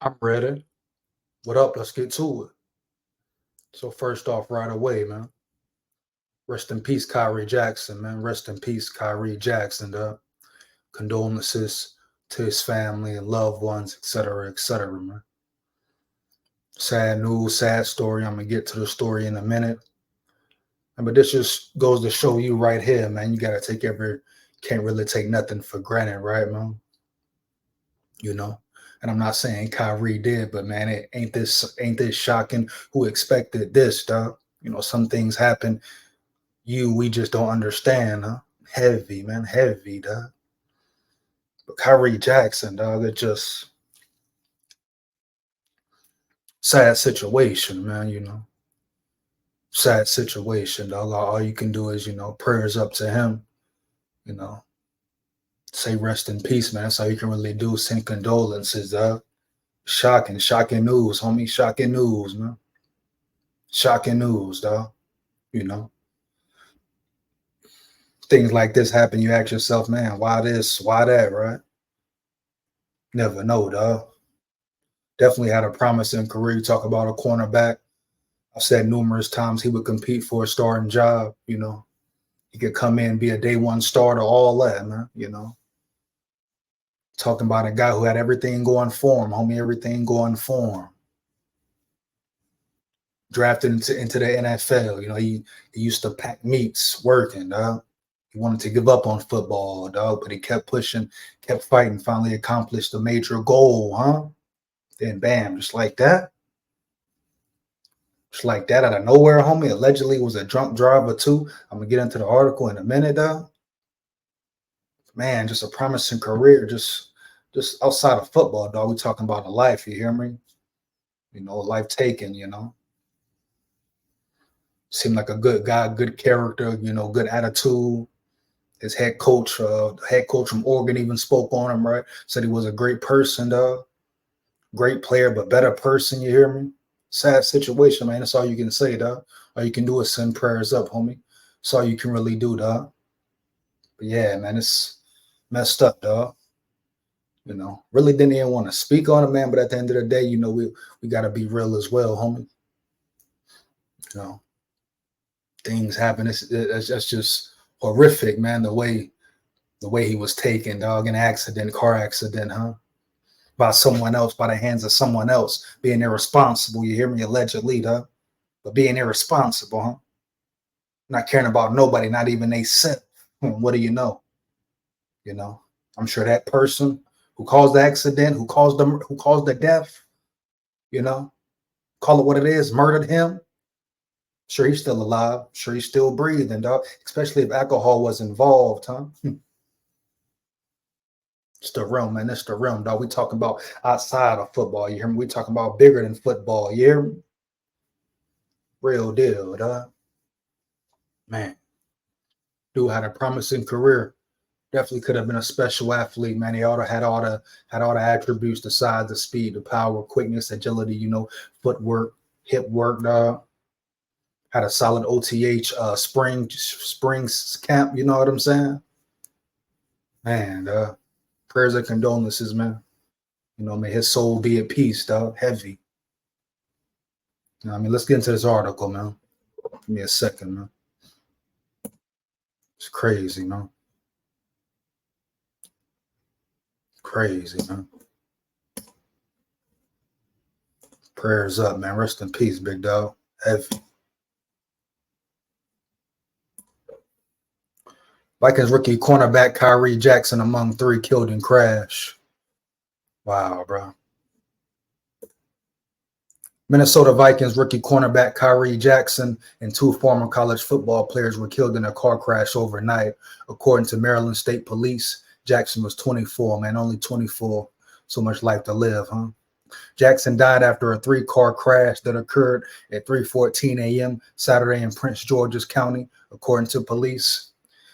I'm ready. What up? Let's get to it. So first off, right away, man. Rest in peace, Khyree Jackson, man. Rest in peace, Khyree Jackson. Condolences to his family and loved ones, etc., man. Sad news, sad story. I'm gonna get to the story in a minute. But this just goes to show you right here, man. You gotta can't really take nothing for granted, right, man? You know. And I'm not saying Kyrie did, but man, it ain't this shocking? Who expected this, dog? Some things happen we just don't understand, huh? Heavy, man, heavy, dog. But Kyrie Jackson, dog, it just sad situation, man. Sad situation, dog. All you can do is, prayers up to him. You know, say rest in peace, man. That's all you can really do. Send condolences, dog. Shocking news, homie. Shocking news, man. Shocking news, dog. You know, things like this happen. You ask yourself, man, why this? Why that? Right? Never know, dog. Definitely had a promising career. You talk about a cornerback. I've said numerous times he would compete for a starting job. He could come in, be a day one starter, all that, man. Talking about a guy who had everything going for him, homie, everything going for him. Drafted into the NFL. He used to pack meats working, dog. He wanted to give up on football, dog, but he kept pushing, kept fighting, finally accomplished a major goal, huh? Then bam, just like that. Just like that out of nowhere, homie. Allegedly was a drunk driver too. I'm gonna get into the article in a minute, though. Man, just a promising career, just outside of football, dog. We talking about a life, you hear me? Life taken, Seemed like a good guy, good character, good attitude. His head coach from Oregon even spoke on him, right? Said he was a great person, dog. Great player, but better person, you hear me? Sad situation, man. That's all you can say, dog. All you can do is send prayers up, homie. That's all you can really do, dog. But yeah, man, it's messed up, dog. Really didn't even want to speak on it, man. But at the end of the day, we gotta be real as well, homie. You know, things happen. That's just horrific, man. The way he was taken, dog, in an accident, car accident, huh? By someone else, by the hands of someone else, being irresponsible. You hear me? Allegedly, dog. But being irresponsible, huh? Not caring about nobody, not even they self. What do you know? I'm sure that person who caused the accident, who caused the death, you know, call it what it is, murdered him. Sure, he's still alive. Sure, he's still breathing, dog. Especially if alcohol was involved, huh? It's the realm, man. It's the realm, dog. We talking about outside of football. You hear me? We talking about bigger than football. You hear me? Real deal, dog. Man, dude had a promising career. Definitely could have been a special athlete, man. He ought to had all the attributes: the size, the speed, the power, quickness, agility. Footwork, hip work. Had a solid OTH springs camp. You know what I'm saying? Man, prayers and condolences, man. May his soul be at peace, dog. Heavy. Let's get into this article, man. Give me a second, man. It's crazy, man. Crazy, man. Prayers up, man. Rest in peace, big dog. Heavy. Vikings rookie cornerback Khyree Jackson among 3 killed in crash. Wow, bro. Minnesota Vikings rookie cornerback Khyree Jackson and 2 former college football players were killed in a car crash overnight. According to Maryland State Police, Jackson was 24, man, only 24. So much life to live, huh? Jackson died after a 3-car crash that occurred at 3:14 a.m. Saturday in Prince George's County, according to police.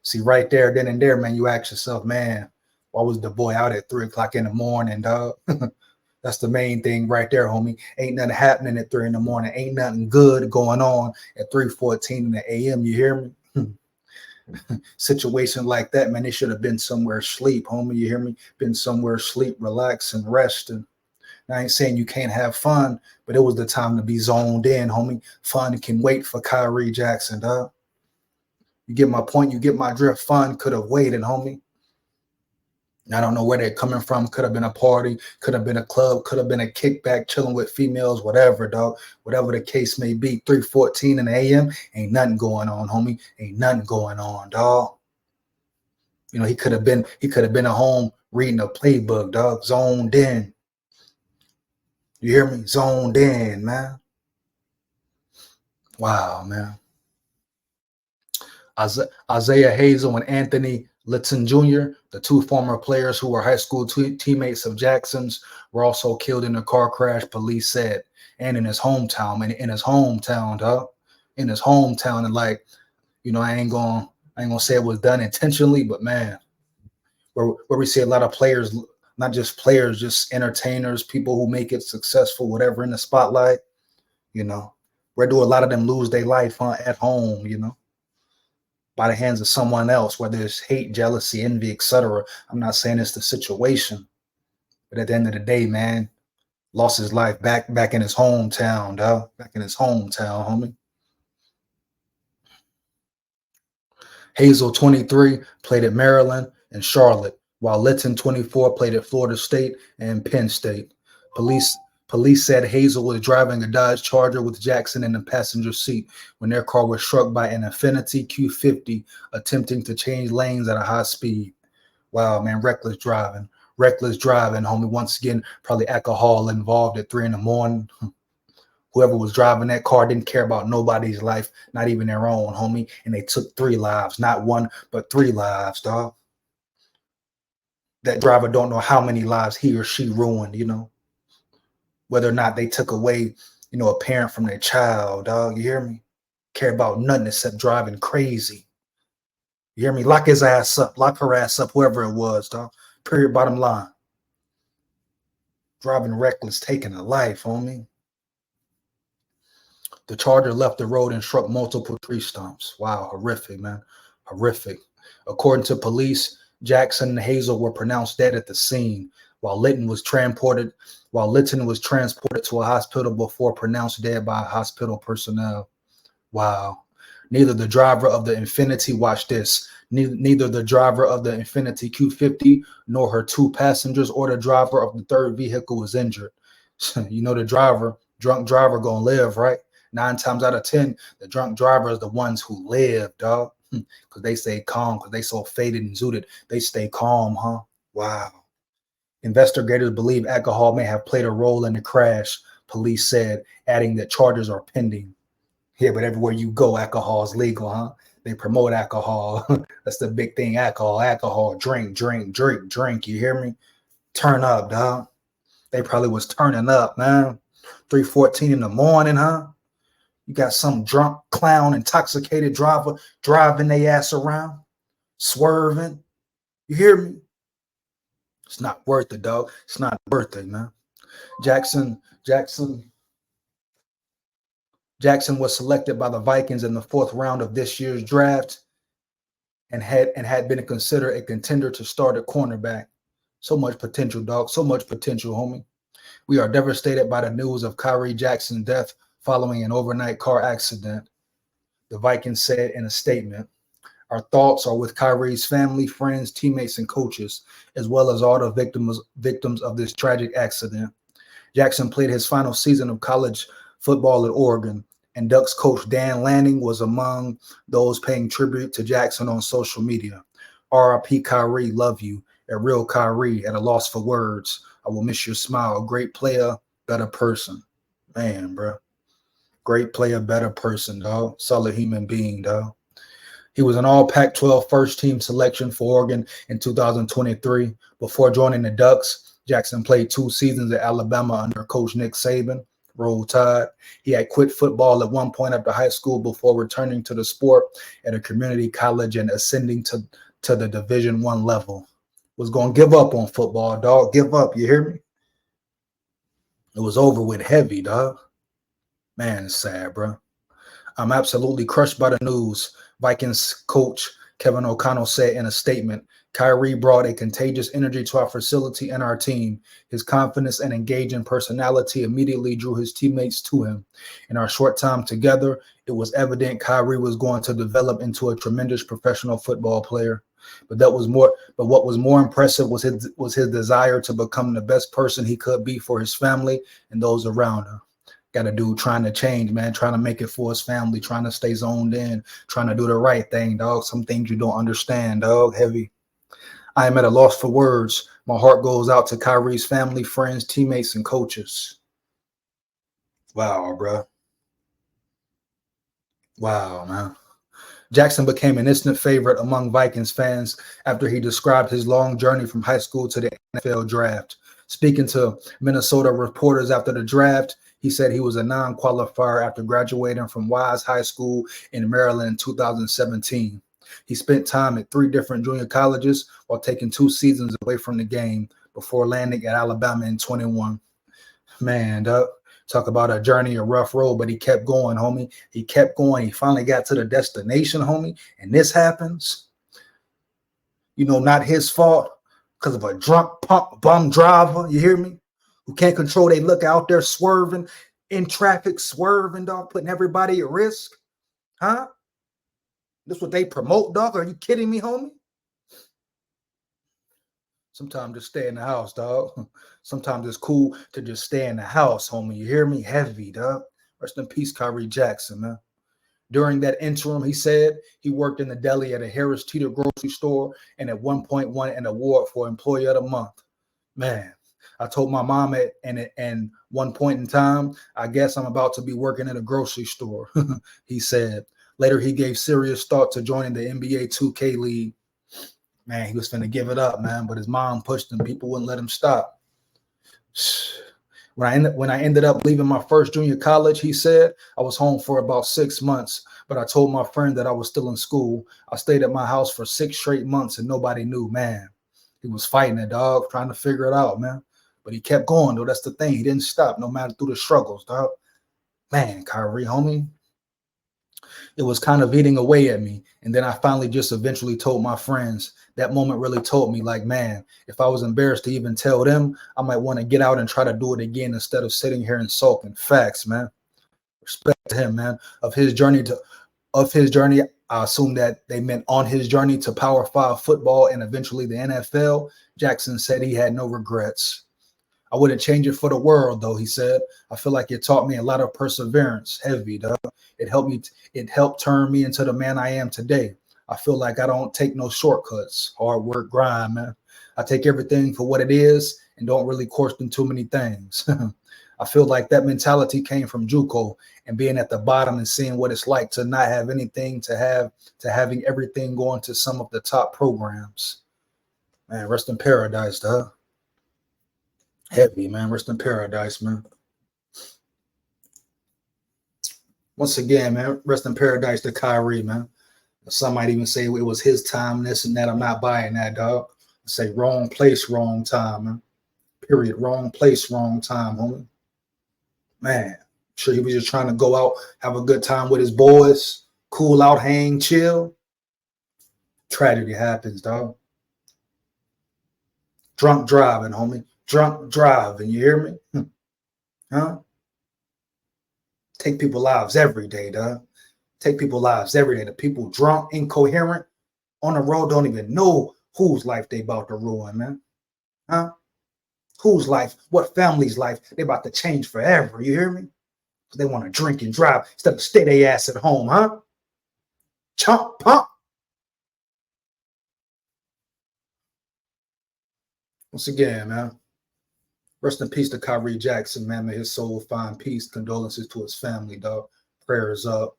See, right there, then and there, man, you ask yourself, man, why was the boy out at 3 o'clock in the morning, dog? That's the main thing right there, homie. Ain't nothing happening at 3 in the morning. Ain't nothing good going on at 3:14 in the a.m. You hear me? Situation like that, man, they should have been somewhere asleep, homie. You hear me? Been somewhere asleep, relaxing, resting. I ain't saying you can't have fun, but it was the time to be zoned in, homie. Fun can wait for Khyree Jackson, dog. You get my point, you get my drift. Fun could have waited, homie. I don't know where they're coming from. Could have been a party, could have been a club, could have been a kickback, chilling with females, whatever, dog. Whatever the case may be. 3:14 in the AM, ain't nothing going on, homie. Ain't nothing going on, dog. You know, he could have been at home reading a playbook, dog. Zoned in. You hear me? Zoned in, man. Wow, man. Isaiah Hazel and Anthony Litton Jr., the two former players who were high school teammates of Jackson's, were also killed in a car crash, police said, and in his hometown. In his hometown, dog. In his hometown. And like, you know, I ain't gonna say it was done intentionally, but man, where we see a lot of players, not just players, just entertainers, people who make it successful, whatever, in the spotlight, you know, where do a lot of them lose their life at home, you know, by the hands of someone else, whether it's hate, jealousy, envy, etc. I'm not saying it's the situation, but at the end of the day, man, lost his life back in his hometown, dog. Back in his hometown, homie. Hazel, 23, played at Maryland and Charlotte, while Litton, 24, played at Florida State and Penn State. Police said Hazel was driving a Dodge Charger with Jackson in the passenger seat when their car was struck by an Infiniti Q50 attempting to change lanes at a high speed. Wow, man, reckless driving. Reckless driving, homie. Once again, probably alcohol involved at 3 in the morning. Whoever was driving that car didn't care about nobody's life, not even their own, homie. And they took 3 lives, not 1, but 3 lives, dog. That driver don't know how many lives he or she ruined, you know. Whether or not they took away, you know, a parent from their child, dog. You hear me? Care about nothing except driving crazy. You hear me? Lock his ass up, lock her ass up, whoever it was, dog. Period, bottom line. Driving reckless, taking a life, homie. The Charger left the road and struck multiple tree stumps. Wow, horrific, man. Horrific. According to police, Jackson and Hazel were pronounced dead at the scene, while Litton was transported to a hospital before pronounced dead by hospital personnel. Wow. Neither the driver of the Infiniti, watch this, neither the driver of the Infiniti Q50 nor her 2 passengers or the driver of the 3rd vehicle was injured. You know, the drunk driver gonna live, right? 9 times out of 10, the drunk driver is the ones who live, dog. Because they stay calm, because they so faded and zooted. They stay calm, huh? Wow. Investigators believe alcohol may have played a role in the crash, police said, adding that charges are pending. Yeah, but everywhere you go, alcohol is legal, huh? They promote alcohol. That's the big thing, alcohol, drink. You hear me? Turn up, dog. They probably was turning up, man. 3:14 in the morning, huh? You got some drunk clown, intoxicated driver driving their ass around, swerving. You hear me? It's not worth it, dog. It's not worth it, man. Jackson was selected by the Vikings in the 4th round of this year's draft and had been considered a contender to start at cornerback. So much potential, dog. So much potential, homie. We are devastated by the news of Khyree Jackson's death following an overnight car accident, the Vikings said in a statement. Our thoughts are with Kyree's family, friends, teammates, and coaches, as well as all the victims of this tragic accident. Jackson played his final season of college football at Oregon, and Ducks coach Dan Lanning was among those paying tribute to Jackson on social media. RIP Khyree, love you. A real Khyree, at a loss for words. I will miss your smile. A great player, better person. Man, bro. Great player, better person, dog. Solid human being, dog. He was an all Pac-12 first-team selection for Oregon in 2023. Before joining the Ducks, Jackson played 2 seasons at Alabama under Coach Nick Saban. Roll Tide. He had quit football at one point after high school before returning to the sport at a community college and ascending to the Division I level. Was going to give up on football, dog. Give up, you hear me? It was over with heavy, dog. Man, it's sad, bro. I'm absolutely crushed by the news, Vikings coach Kevin O'Connell said in a statement, Khyree brought a contagious energy to our facility and our team. His confidence and engaging personality immediately drew his teammates to him. In our short time together, it was evident Khyree was going to develop into a tremendous professional football player. But what was more impressive was his desire to become the best person he could be for his family and those around him. Got a dude trying to change, man, trying to make it for his family, trying to stay zoned in, trying to do the right thing, dog. Some things you don't understand, dog. Heavy. I am at a loss for words. My heart goes out to Kyree's family, friends, teammates, and coaches. Wow, bro. Wow, man. Jackson became an instant favorite among Vikings fans after he described his long journey from high school to the NFL draft. Speaking to Minnesota reporters after the draft, he said he was a non-qualifier after graduating from Wise High School in Maryland in 2017. He spent time at 3 different junior colleges while taking 2 seasons away from the game before landing at Alabama in 21. Man, talk about a journey, a rough road, but he kept going, homie. He kept going. He finally got to the destination, homie, and this happens. You know, not his fault because of a drunk bum driver, you hear me? Who can't control they look out there swerving in traffic, swerving, dog, putting everybody at risk. Huh? This what they promote, dog? Are you kidding me, homie? Sometimes just stay in the house, dog. Sometimes it's cool to just stay in the house, homie. You hear me? Heavy, dog. Rest in peace, Khyree Jackson, man. During that interim, he said he worked in the deli at a Harris Teeter grocery store and at one point won an award for Employee of the Month. Man, I told my mom at one point in time, I guess I'm about to be working in a grocery store, he said. Later, he gave serious thought to joining the NBA 2K League. Man, he was finna give it up, man, but his mom pushed him. People wouldn't let him stop. When I ended up leaving my first junior college, he said, I was home for about 6 months, but I told my friend that I was still in school. I stayed at my house for 6 straight months and nobody knew, man. He was fighting it, dog, trying to figure it out, man. But he kept going, though. That's the thing. He didn't stop, no matter through the struggles, dog. Man, Khyree, homie. It was kind of eating away at me. And then I finally just eventually told my friends. That moment really told me, like, man, if I was embarrassed to even tell them, I might want to get out and try to do it again instead of sitting here and sulking. Facts, man. Respect to him, man. Of his journey, I assume that they meant on his journey to Power 5 football and eventually the NFL. Jackson said he had no regrets. I wouldn't change it for the world, though, he said. I feel like it taught me a lot of perseverance. Heavy, dog. It helped turn me into the man I am today. I feel like I don't take no shortcuts. Hard work, grind, man. I take everything for what it is and don't really question too many things. I feel like that mentality came from JUCO and being at the bottom and seeing what it's like to not have anything to having everything going to some of the top programs. Man, rest in paradise, dog. Heavy, man. Rest in paradise, man. Once again, man, rest in paradise to Khyree, man. Some might even say it was his time, this and that. I'm not buying that, dog. I say wrong place, wrong time, man. Period. Wrong place, wrong time, homie. Man, sure he was just trying to go out, have a good time with his boys, cool out, hang, chill. Tragedy happens, dog. Drunk driving, homie. Drunk driving, you hear me? Huh? Take people's lives every day, dog. Take people's lives every day. The people drunk, incoherent, on the road don't even know whose life they about to ruin, man. Huh? Whose life? What family's life? They about to change forever, you hear me? Because they want to drink and drive instead of stay their ass at home, huh? Chomp, pump. Once again, man. Rest in peace to Khyree Jackson, man. May his soul find peace. Condolences to his family, dog. Prayers up.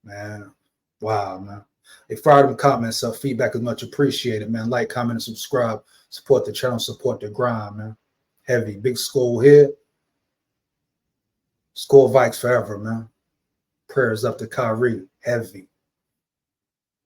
Man. Wow, man. Hey, fire them comments up. Feedback is much appreciated, man. Like, comment, and subscribe. Support the channel. Support the grind, man. Heavy. Big SKOL here. SKOL Vikes forever, man. Prayers up to Khyree. Heavy.